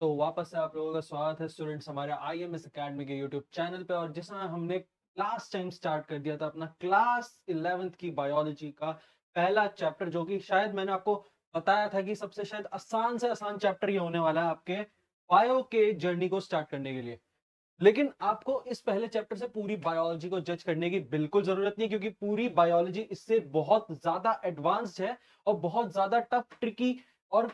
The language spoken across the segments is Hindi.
तो वापस से आप लोगों का स्वागत है स्टूडेंट्स हमारे आईएमएस एकेडमी के यूट्यूब चैनल पे। और जिसमें हमने लास्ट टाइम स्टार्ट कर दिया था अपना क्लास 11th की बायोलॉजी का पहला चैप्टर, जो कि शायद मैंने आपको बताया था कि सबसे शायद आसान से आसान चैप्टर ये होने वाला है आपके बायो के जर्नी को स्टार्ट करने के लिए। लेकिन आपको इस पहले चैप्टर से पूरी बायोलॉजी को जज करने की बिल्कुल जरूरत नहीं है, क्योंकि पूरी बायोलॉजी इससे बहुत ज्यादा एडवांस्ड है और बहुत ज्यादा टफ, ट्रिकी और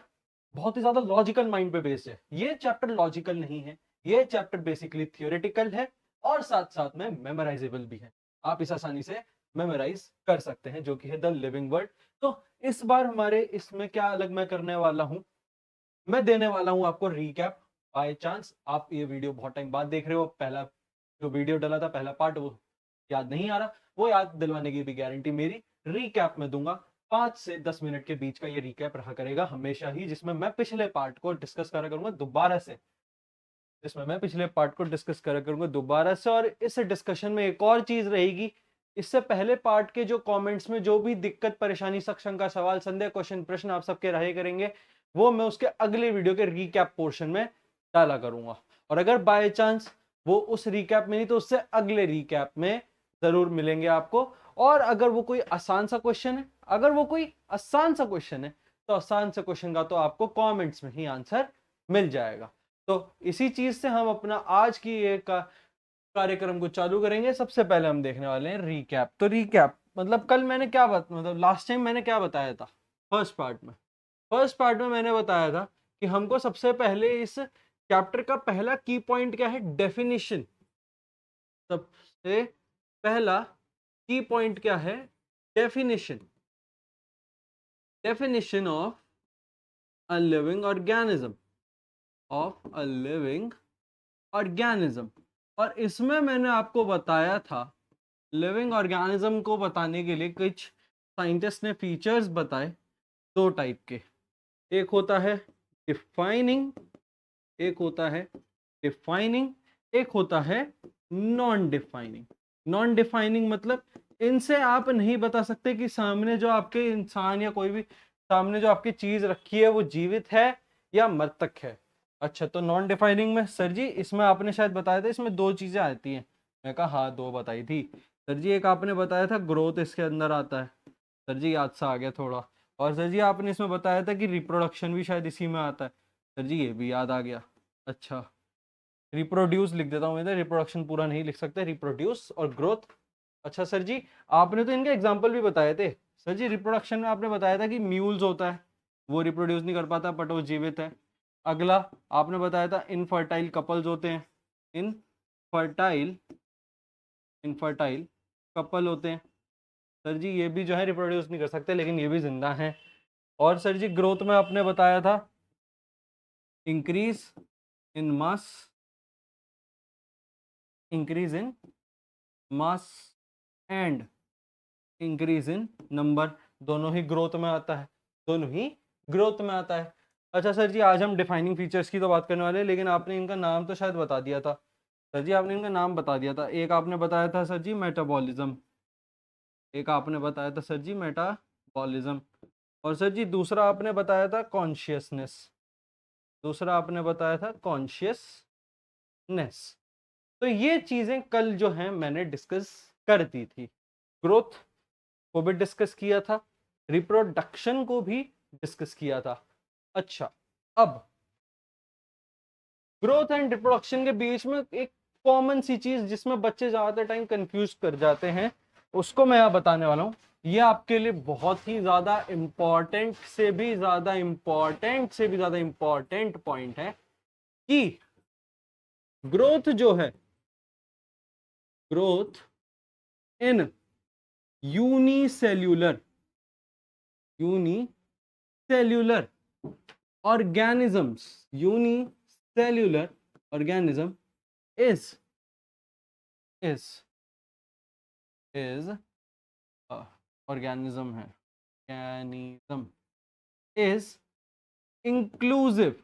बहुत ही ज्यादा लॉजिकल माइंड पे बेस्ड है। ये चैप्टर लॉजिकल नहीं है, ये चैप्टर बेसिकली थियोरेटिकल है और साथ साथ में मेमोराइजेबल भी है। आप इस आसानी से मेमोराइज कर सकते हैं, जो कि है द लिविंग वर्ड। तो इस बार हमारे इसमें क्या अलग मैं करने वाला हूं, मैं देने वाला हूं आपको रीकैप। बाय चांस आप ये वीडियो बहुत टाइम बाद देख रहे हो, पहला जो वीडियो डला था पहला पार्ट वो याद नहीं आ रहा, वो याद दिलवाने की भी गारंटी मेरी। रीकैप में दूंगा 5 से 10 मिनट के बीच का ये रिकैप रहा करेगा हमेशा ही, जिसमें मैं पिछले पार्ट को डिस्कस करा करूंगा दोबारा से और इस डिस्कशन में एक और चीज रहेगी। इससे पहले पार्ट के जो कमेंट्स में जो भी दिक्कत, परेशानी, शंका, सवाल, संदेह, क्वेश्चन, प्रश्न आप सबके रहे करेंगे, वो मैं उसके अगले वीडियो के रिकैप पोर्शन में डाला करूंगा। और अगर बाय चांस वो उस रिकैप में नहीं तो उससे अगले रिकैप में जरूर मिलेंगे आपको। और अगर वो कोई आसान सा क्वेश्चन है, तो आसान सा क्वेश्चन का तो आपको कमेंट्स में ही आंसर मिल जाएगा। तो इसी चीज से हम अपना आज की एक कार्यक्रम को चालू करेंगे। सबसे पहले हम देखने वाले हैं रीकैप। तो रीकैप मतलब कल मैंने मतलब लास्ट टाइम मैंने क्या बताया था। फर्स्ट पार्ट में मैंने बताया था कि हमको सबसे पहले इस चैप्टर का पहला की पॉइंट क्या है, डेफिनेशन। सबसे पहला की पॉइंट क्या है, definition of a living organism. और इसमें मैंने आपको बताया था, लिविंग ऑर्गेनिज्म को बताने के लिए कुछ साइंटिस्ट ने फीचर्स बताए दो टाइप के। एक होता है डिफाइनिंग एक होता है नॉन डिफाइनिंग मतलब इनसे आप नहीं बता सकते कि सामने जो आपके इंसान या कोई भी सामने जो आपकी चीज रखी है वो जीवित है या मृतक है। अच्छा, तो नॉन डिफाइनिंग में सर जी इसमें आपने शायद बताया था इसमें दो चीजें आती हैं। मैं कहा हाँ, दो बताई थी सर जी। एक आपने बताया था ग्रोथ इसके अंदर आता है, सर जी याद सा आ गया थोड़ा। और सर जी आपने इसमें बताया था कि रिप्रोडक्शन भी शायद इसी में आता है, सर जी ये भी याद आ गया। अच्छा, रिप्रोड्यूस लिख देता हूँ मैं, रिप्रोडक्शन पूरा नहीं लिख सकते, रिप्रोड्यूस और ग्रोथ। अच्छा सर जी, आपने तो इनके एग्जाम्पल भी बताए थे। सर जी रिप्रोडक्शन में आपने बताया था कि म्यूल्स होता है, वो रिप्रोड्यूस नहीं कर पाता बट वो जीवित है। अगला आपने बताया था इनफर्टाइल कपल्स होते हैं, इनफर्टाइल इनफर्टाइल कपल होते हैं। सर जी ये भी जो है रिप्रोड्यूस नहीं कर सकते लेकिन ये भी जिंदा हैं। और सर जी ग्रोथ में आपने बताया था increase in mass and increase in number, दोनों ही ग्रोथ में आता है। अच्छा सर जी, आज हम डिफाइनिंग फीचर्स की तो बात करने वाले हैं, लेकिन आपने इनका नाम तो शायद बता दिया था। सर जी आपने इनका नाम बता दिया था। एक आपने बताया था सर जी मेटाबॉलिज्म, और सर जी दूसरा आपने बताया था कॉन्शियसनेस। तो ये चीजें कल जो है मैंने डिस्कस कर दी थी। ग्रोथ को भी डिस्कस किया था, रिप्रोडक्शन को भी डिस्कस किया था। अच्छा, अब ग्रोथ एंड रिप्रोडक्शन के बीच में एक कॉमन सी चीज जिसमें बच्चे ज्यादातर टाइम कंफ्यूज कर जाते हैं, उसको मैं यहाँ बताने वाला हूँ। ये आपके लिए बहुत ही ज्यादा इंपॉर्टेंट पॉइंट है कि growth in unicellular organisms is organism is inclusive।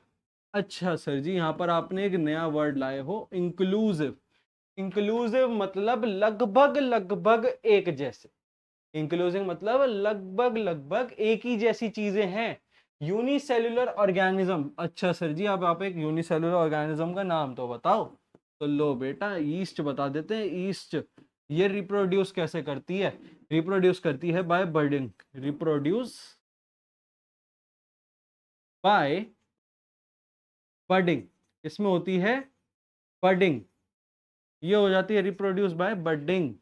अच्छा सर जी, यहां पर आपने एक नया वर्ड लाए हो, इंक्लूसिव मतलब लगभग एक जैसे। इंक्लूसिव मतलब लगभग एक ही जैसी चीजें हैं। Unicellular organism. अच्छा सर जी, अब आप एक यूनिसेल्युलर ऑर्गेनिज्म का नाम तो बताओ। तो लो बेटा, ईस्ट बता देते हैं। ईस्ट ये रिप्रोड्यूस कैसे करती है? रिप्रोड्यूस करती है by budding. Reproduce by budding. इसमें होती है बर्डिंग। ये हो जाती है रिप्रोड्यूस बाय बर्डिंग।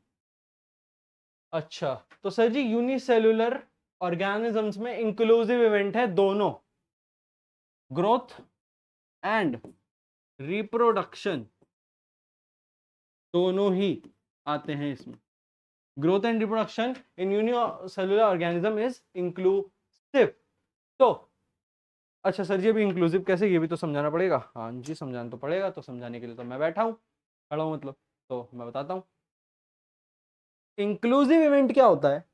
अच्छा, तो सर जी यूनिसेल्युलर ऑर्गेनिजम्स में इंक्लूसिव इवेंट है दोनों, ग्रोथ एंड रिप्रोडक्शन, दोनों ही आते हैं इसमें। Growth and reproduction in unicellular organism is inclusive. तो अच्छा सर जी, अभी इंक्लूसिव कैसे, ये भी तो समझाना पड़ेगा। हाँ जी, समझाना तो पड़ेगा, तो समझाने के लिए तो मैं बैठा हूँ, खड़ा हूँ मतलब, तो मैं बताता हूँ। इंक्लूसिव इवेंट क्या होता है?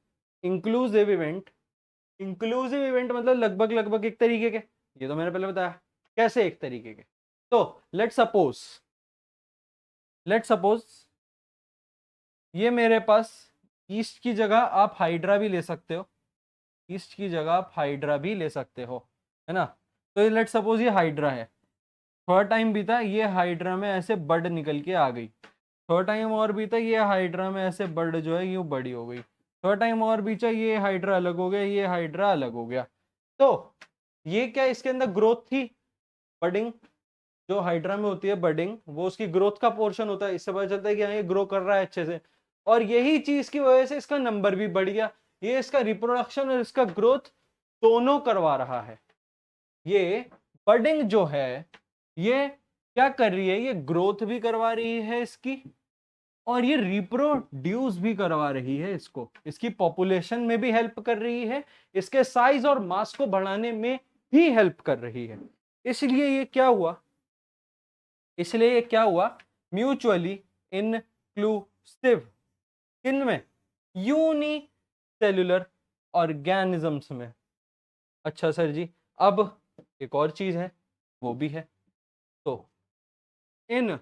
इंक्लूसिव इवेंट, इंक्लूसिव इवेंट मतलब लगभग लगभग एक तरीके के। ये तो मैंने पहले बताया कैसे एक तरीके के। तो लेट सपोज ये मेरे पास ईस्ट की जगह आप हाइड्रा भी ले सकते हो। ईस्ट की जगह आप हाइड्रा भी ले सकते हो, है ना। तो लेट सपोज ये हाइड्रा है। थोड़ा टाइम बीता, ये हाइड्रा में ऐसे बर्ड निकल के आ गई। थोड़ा टाइम और बीता, ये हाइड्रा में ऐसे बर्ड जो है यूं बड़ी हो गई। थोड़ा टाइम और बीता, ये हाइड्रा अलग हो गया, ये हाइड्रा अलग हो गया। तो ये क्या, इसके अंदर ग्रोथ थी, बडिंग। जो हाइड्रा में होती है बडिंग, वो उसकी ग्रोथ का पोर्शन होता है। इससे पता चलता है कि हाँ ये ग्रो कर रहा है अच्छे से, और यही चीज की वजह से इसका नंबर भी बढ़ गया। ये इसका रिप्रोडक्शन और इसका ग्रोथ दोनों करवा रहा है। ये बडिंग जो है, ये क्या कर रही है? ये ग्रोथ भी करवा रही है इसकी, और ये रिप्रोड्यूस भी करवा रही है इसको। इसकी पॉपुलेशन में भी हेल्प कर रही है, इसके साइज और मास को बढ़ाने में भी हेल्प कर रही है। इसलिए ये क्या हुआ, म्यूचुअली इंक्लूसिव। किन में? यूनिसेल्युलर ऑर्गेनिजम्स में। अच्छा सर जी, अब एक और चीज है, वो भी है। तो in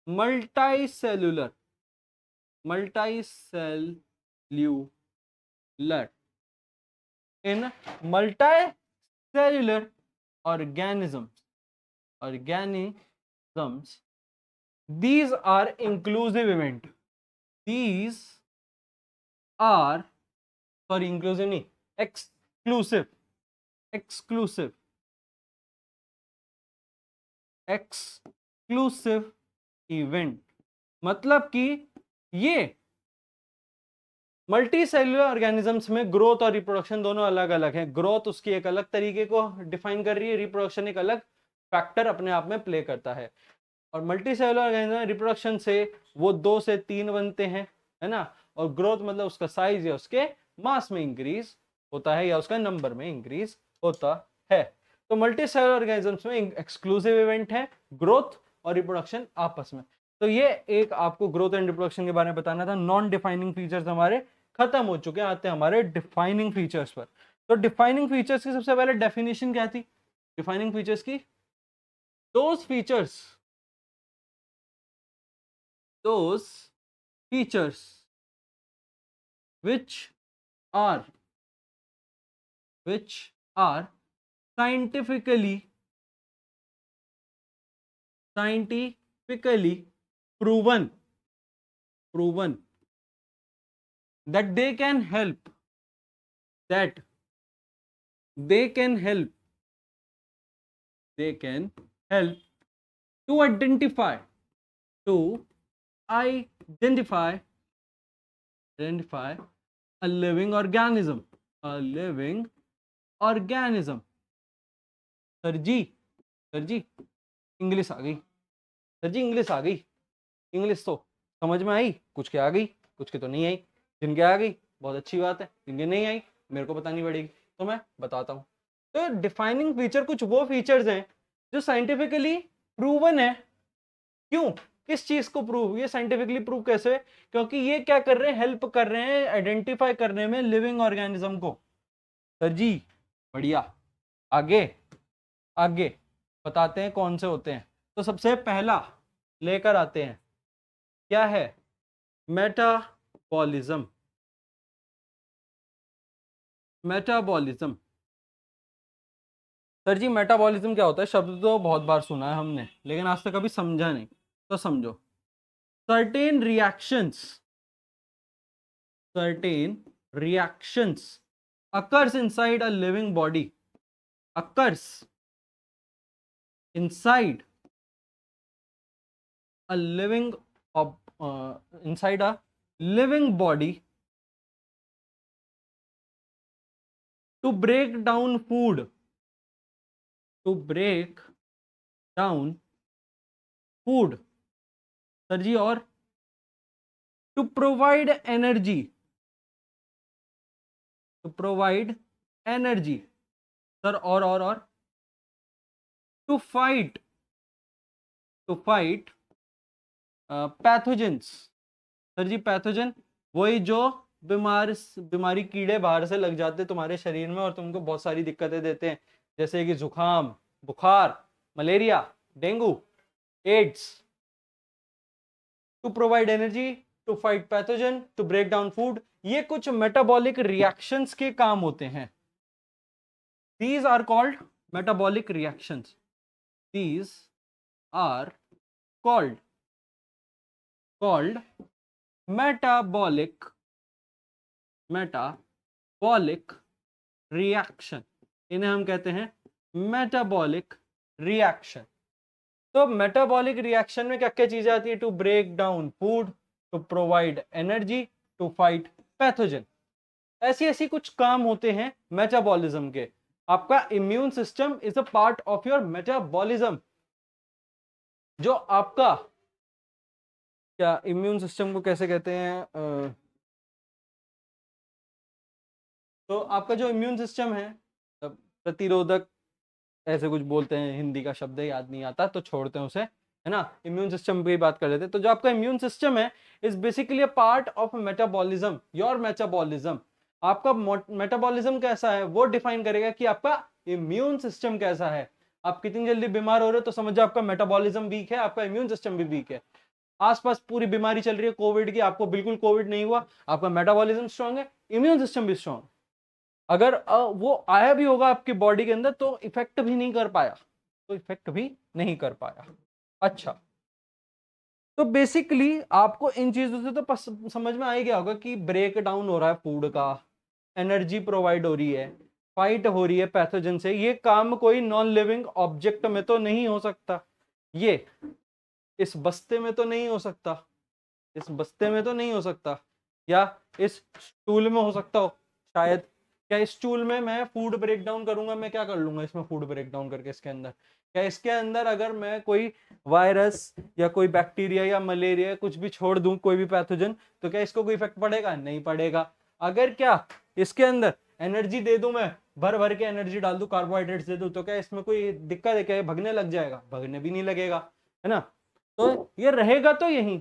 multicellular in multicellular organisms, these are inclusive event. These are, sorry, inclusive नहीं, exclusive exclusive exclusive event। मतलब कि ये मल्टी सेल्युलर ऑर्गेनिजम्स में ग्रोथ और रिप्रोडक्शन दोनों अलग अलग हैं। ग्रोथ उसकी एक अलग तरीके को डिफाइन कर रही है, रिप्रोडक्शन एक अलग फैक्टर अपने आप में प्ले करता है। और मल्टी सेल्युलर ऑर्गेनिज्म रिप्रोडक्शन से वो 2 से 3 बनते हैं, है ना। और ग्रोथ मतलब उसका साइज या उसके मास में इंक्रीज होता है, या उसका नंबर में इंक्रीज होता है। तो मल्टी सेल्युलर ऑर्गेनिजम्स में एक्सक्लूसिव इवेंट है ग्रोथ और रिप्रोडक्शन आपस में। तो ये एक आपको ग्रोथ एंड रिप्रोडक्शन के बारे में बताना था। नॉन डिफाइनिंग फीचर्स हमारे खत्म हो चुके हैं, आते हैं हमारे डिफाइनिंग फीचर्स पर। तो डिफाइनिंग फीचर्स की सबसे पहले डेफिनेशन क्या थी? डिफाइनिंग फीचर्स की, those features those features which are scientifically scientifically proven that that they can help they can help to to identify a living organism। Sir ji, sir ji, English आ गई। सर जी, इंग्लिश आ गई। इंग्लिश तो समझ में आई, कुछ के आ गई, कुछ के तो नहीं आई। जिनके आ गई बहुत अच्छी बात है, जिनके नहीं आई मेरे को बतानी पड़ेगी, तो मैं बताता हूँ। तो डिफाइनिंग फीचर कुछ वो फीचर्स हैं जो साइंटिफिकली प्रूवन है। क्यों, किस चीज को प्रूव, ये साइंटिफिकली प्रूव कैसे? क्योंकि ये क्या कर रहे हैं, हेल्प कर रहे हैं आइडेंटिफाई करने में लिविंग ऑर्गेनिज्म को। सर जी बढ़िया, आगे आगे बताते हैं कौन से होते हैं। तो सबसे पहला लेकर आते हैं, क्या है? मेटाबॉलिज्म। मेटाबॉलिज्म सर जी मेटाबॉलिज्म क्या होता है? शब्द तो बहुत बार सुना है हमने, लेकिन आज तक कभी समझा नहीं, तो समझो। Certain reactions, certain reactions occurs inside a living body, occurs inside a living inside a living body to break down food, to break down food sir ji, और to provide energy, to provide energy sir, और to fight, to fight pathogens sir ji. Pathogen वही जो बीमारी कीड़े बाहर से लग जाते तुम्हारे शरीर में और तुमको बहुत सारी दिक्कतें देते हैं, जैसे कि जुकाम, बुखार, malaria, dengue, AIDS. To provide energy, to fight pathogen, to break down food, ये कुछ मेटाबॉलिक रिएक्शंस के काम होते हैं। These are called metabolic reactions, these are called metabolic reaction, इन्हें हम कहते हैं मेटाबॉलिक रिएक्शन। तो मेटाबॉलिक रिएक्शन में क्या क्या चीजें आती है? To break down food, to provide energy, to fight pathogen. ऐसी ऐसी कुछ काम होते हैं मेटाबॉलिज्म के। आपका immune system is a part of your metabolism. जो आपका क्या इम्यून सिस्टम को कैसे कहते हैं? तो आपका जो इम्यून सिस्टम है, प्रतिरोधक ऐसे कुछ बोलते हैं, हिंदी का शब्द याद नहीं आता तो छोड़ते हैं उसे, है ना। इम्यून सिस्टम की बात कर लेते हैं। तो जो आपका इम्यून सिस्टम है is basically a part of metabolism, your metabolism. आपका मेटाबॉलिज्म कैसा है वो डिफाइन करेगा कि आपका इम्यून सिस्टम कैसा है। आप कितनी जल्दी बीमार हो रहे हो तो समझो आपका मेटाबॉलिज्म वीक है, आपका इम्यून सिस्टम भी वीक है। आसपास पूरी बीमारी चल रही है कोविड की, आपको बिल्कुल कोविड नहीं हुआ, आपका मेटाबॉलिज्म स्ट्रांग है, इम्यून सिस्टम भी स्ट्रांग। अगर वो आया भी होगा आपकी बॉडी के अंदर तो इफेक्ट भी नहीं कर पाया, तो इफेक्ट भी नहीं कर पाया। अच्छा, तो बेसिकली आपको इन चीजों से तो समझ में आ ही गया होगा कि ब्रेक डाउन हो रहा है फूड का, एनर्जी प्रोवाइड हो रही है, फाइट हो रही है पैथोजन से। ये काम कोई नॉन लिविंग ऑब्जेक्ट में तो नहीं हो सकता, ये इस बस्ते में तो नहीं हो सकता, इस बस्ते में तो नहीं हो सकता, या इस स्टूल में हो सकता हो शायद। क्या इस स्टूल में मैं फूड ब्रेक डाउन करूंगा? मैं क्या कर लूंगा इसमें फूड ब्रेक डाउन करके इसके अंदर? क्या इसके अंदर अगर मैं कोई वायरस या कोई बैक्टीरिया या मलेरिया कुछ भी छोड़ दूं, कोई भी पैथोजन, तो क्या इसको कोई इफेक्ट पड़ेगा? नहीं पड़ेगा। अगर क्या इसके अंदर एनर्जी दे दूं, मैं भर भर के एनर्जी डाल दूं, कार्बोहाइड्रेट्स दे दूं, तो क्या इसमें कोई दिक्कत है? क्या भगने लग जाएगा? भगने भी नहीं लगेगा, है ना। तो ये रहेगा तो यही।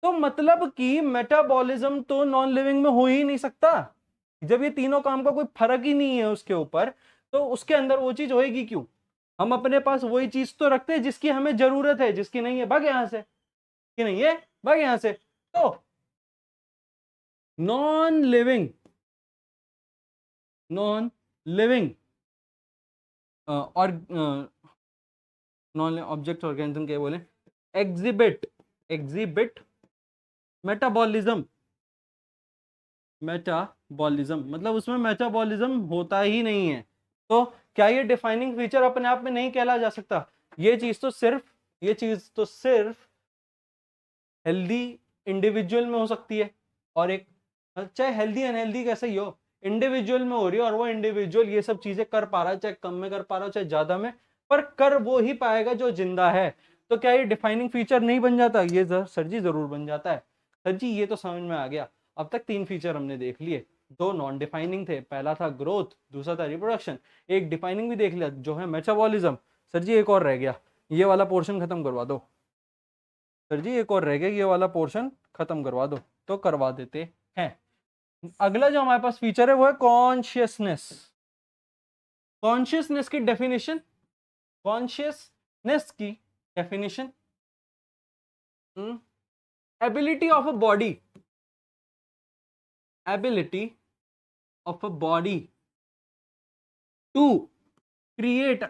तो मतलब कि मेटाबॉलिज्म तो नॉन लिविंग में हो ही नहीं सकता। जब ये तीनों काम का कोई फर्क ही नहीं है उसके ऊपर, तो उसके अंदर वो चीज होएगी क्यों? हम अपने पास वही चीज तो रखते हैं जिसकी हमें जरूरत है, जिसकी नहीं है भाग यहां से, कि नहीं है भाग यहां से। तो नॉन लिविंग, नॉन लिविंग और नॉन ऑब्जेक्ट ऑर्गेनिज्म क्या बोले? Exhibit, exhibit metabolism. मेटाबॉलिज्म मतलब उसमें मेटाबॉलिज्म होता ही नहीं है। तो क्या ये डिफाइनिंग फीचर अपने आप में नहीं कहला जा सकता? ये चीज तो सिर्फ हेल्दी इंडिविजुअल में हो सकती है, और एक चाहे हेल्दी अनहेल्दी कैसे ही हो, इंडिविजुअल में हो रही है, और वो इंडिविजुअल ये सब चीजें कर पा रहा है, चाहे कम में कर पा रहा हो चाहे ज्यादा में, पर कर वो ही पाएगा जो जिंदा है। तो क्या ये डिफाइनिंग फीचर नहीं बन जाता? ये सर जी जरूर बन जाता है। सर जी ये तो समझ में आ गया। अब तक 3 फीचर हमने देख लिए, 2 नॉन डिफाइनिंग थे, पहला था ग्रोथ, दूसरा था रिप्रोडक्शन, एक डिफाइनिंग भी देख लिया जो है मेटाबॉलिज्म। सर जी एक और रह गया, ये वाला पोर्शन खत्म करवा दो। सर जी एक और रह गया, ये वाला पोर्शन खत्म करवा दो। तो करवा देते हैं। अगला जो हमारे पास फीचर है वो है कॉन्शियसनेस। कॉन्शियसनेस की डेफिनेशन, कॉन्शियसनेस की definition, ability of a body, ability of a body to create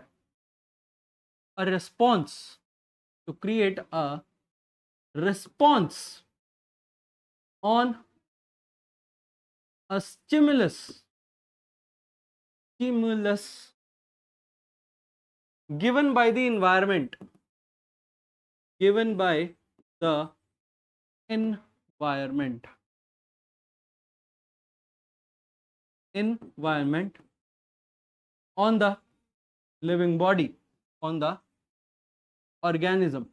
a response, to create a response on a stimulus given by the environment, given by the environment on the living body, on the organism,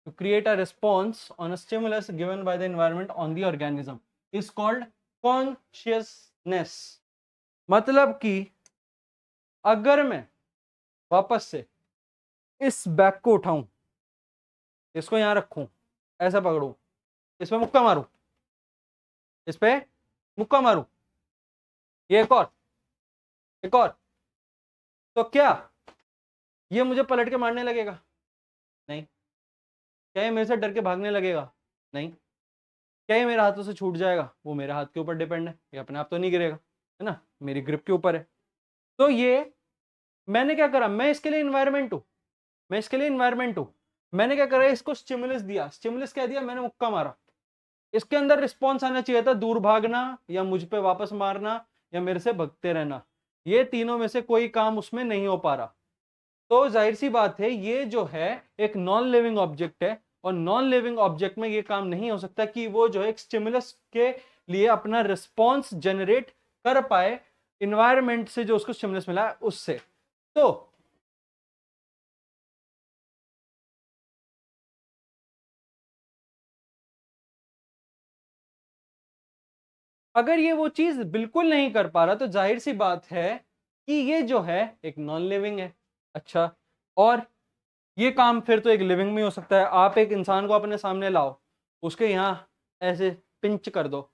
to create a response on a stimulus given by the environment on the organism is called consciousness. मतलब कि अगर मैं वापस से इस बैग को उठाऊं, इसको यहां रखूं, ऐसा पकड़ूं, इस पे मुक्का मारूं, इस पे मुक्का मारूं, ये एक और, तो क्या ये मुझे पलट के मारने लगेगा? नहीं। क्या ये मेरे से डर के भागने लगेगा? नहीं। क्या ये मेरे हाथों से छूट जाएगा? वो मेरे हाथ के ऊपर डिपेंड है, ये अपने आप तो नहीं गिरेगा, है ना, मेरी ग्रिप के ऊपर है। तो ये मैंने क्या करा, मैं इसके लिए इन्वायरमेंट हूं, मैंने क्या करा, इसको स्टिमुलस दिया। स्टिमुलस क्या दिया? मैंने मुक्का मारा। इसके अंदर रिस्पॉन्स आना चाहिए था, दूर भागना या मुझ पे वापस मारना या मेरे से भगते रहना। ये तीनों में से कोई काम उसमें नहीं हो पा रहा। तो जाहिर सी बात है ये जो है एक नॉन लिविंग ऑब्जेक्ट है, और नॉन लिविंग ऑब्जेक्ट में ये काम नहीं हो सकता कि वो जो है एक स्टिमुलस के लिए अपना रिस्पॉन्स जनरेट कर पाए इन्वायरमेंट से, जो उसको स्टिमुलस मिला है उससे। तो अगर ये वो चीज बिल्कुल नहीं कर पा रहा तो जाहिर सी बात है कि ये जो है एक नॉन लिविंग है। अच्छा, और ये काम फिर तो एक लिविंग में हो सकता है। आप एक इंसान को अपने सामने लाओ, उसके यहाँ ऐसे पिंच कर दो,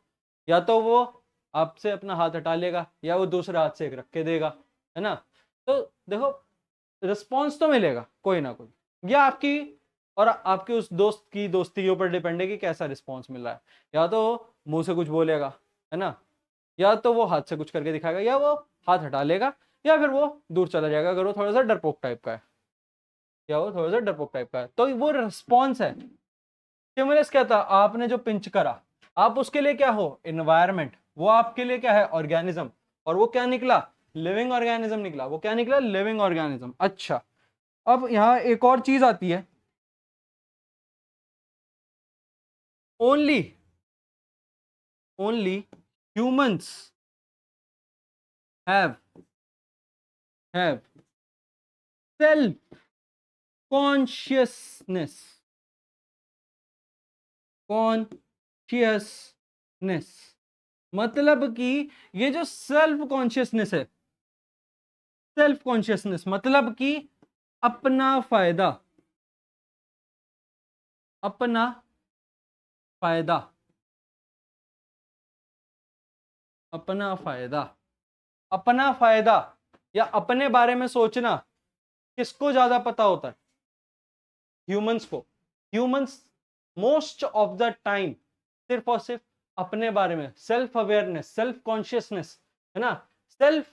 या तो वो आपसे अपना हाथ हटा लेगा या वो दूसरे हाथ से एक रख के देगा, है ना। तो देखो रिस्पॉन्स तो मिलेगा कोई ना कोई, या आपकी और आपके उस दोस्त की दोस्ती के ऊपर डिपेंड है कि कैसा रिस्पॉन्स मिल रहा है। या तो मुंह से कुछ बोलेगा, है ना, या तो वो हाथ से कुछ करके दिखाएगा, या वो हाथ हटा लेगा, या फिर वो दूर चला जाएगा अगर वो थोड़ा सा डरपोक टाइप का है, तो वो रिस्पॉन्स है। स्टिमुलस क्या था? आपने जो पिंच करा, आप उसके लिए क्या हो? एनवायरनमेंट। वो आपके लिए क्या है? ऑर्गेनिज्म। और वो क्या निकला? लिविंग ऑर्गेनिज्म निकला। वो क्या निकला? Living organism. अच्छा, अब यहां एक और चीज आती है, only humans have self consciousness। मतलब कि ये जो सेल्फ कॉन्शियसनेस है, मतलब कि अपना फायदा, अपना फायदा, या अपने बारे में सोचना किसको ज्यादा पता होता है? ह्यूमंस को। Humans most of the time सिर्फ और सिर्फ अपने बारे में, सेल्फ अवेयरनेस, सेल्फ कॉन्शियसनेस, है ना, सेल्फ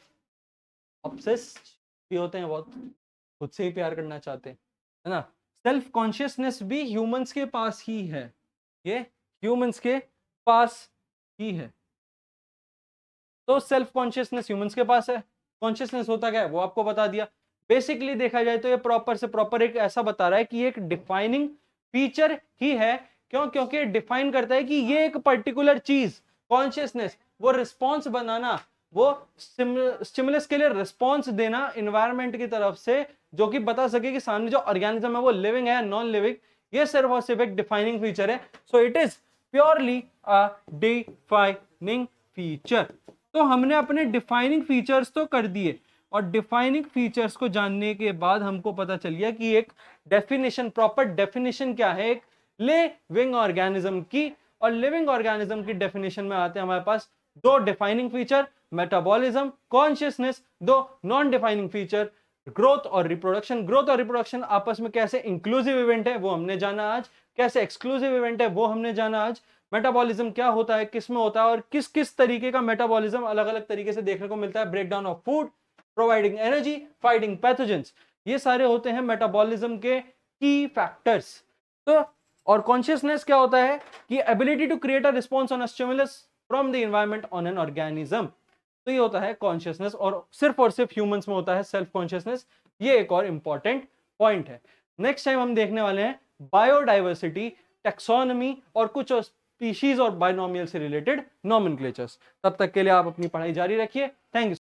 ऑब्सेस्ड भी होते हैं बहुत, खुद से ही प्यार करना चाहते हैं, है ना। सेल्फ कॉन्शियसनेस भी ह्यूमंस के पास ही है, ये ह्यूमंस के पास ही है। तो सेल्फ कॉन्शियसनेस ह्यूमंस के पास है। कॉन्शियसनेस होता क्या है वो आपको बता दिया। बेसिकली देखा जाए तो ये प्रॉपर से प्रॉपर एक ऐसा बता रहा है कि एक डिफाइनिंग फीचर ही है। क्यों? क्योंकि डिफाइन करता है कि ये एक पर्टिकुलर चीज, कॉन्शियसनेस, वो रिस्पॉन्स बनाना, वो स्टिमुलस के लिए रिस्पॉन्स देना एनवायरनमेंट की तरफ से, जो कि बता सके कि सामने जो ऑर्गेनिज्म है वो लिविंग है या नॉन लिविंग। ये सिर्फ और सिर्फ एक डिफाइनिंग फीचर है। So it is purely a defining feature. तो हमने अपने डिफाइनिंग फीचर्स तो कर दिए, और डिफाइनिंग फीचर्स को जानने के बाद हमको पता चल गया कि एक डेफिनेशन, प्रॉपर डेफिनेशन क्या है एक लिविंग ऑर्गेनिज्म की। और लिविंग ऑर्गेनिज्म की डेफिनेशन में आते हैं हमारे पास दो डिफाइनिंग फीचर, मेटाबॉलिज्म, कॉन्शियसनेस, दो नॉन डिफाइनिंग फीचर, ग्रोथ और रिप्रोडक्शन। ग्रोथ और रिप्रोडक्शन आपस में कैसे इंक्लूसिव इवेंट है वो हमने जाना आज, कैसे एक्सक्लूसिव इवेंट है वो हमने जाना आज। मेटाबॉलिज्म क्या होता है, किस में होता है और किस किस तरीके का मेटाबॉलिज्म अलग अलग तरीके से देखने को मिलता है। Break down of food, providing energy, fighting pathogens, ये सारे होते हैं मेटाबॉलिज्म के की फैक्टर्स। तो और कॉन्शियसनेस क्या होता है कि ability to create a response on a stimulus from the environment on an organism. तो ये होता है कॉन्शियसनेस, और सिर्फ ह्यूमंस में होता है सेल्फ कॉन्शियसनेस। ये एक और इंपॉर्टेंट पॉइंट है। नेक्स्ट टाइम हम देखने वाले हैं बायोडाइवर्सिटी, टेक्सोनॉमी और कुछ स्पीशीज और बायनोमियल से रिलेटेड नॉमेनक्लेचर्स। तब तक के लिए आप अपनी पढ़ाई जारी रखिए। Thank you.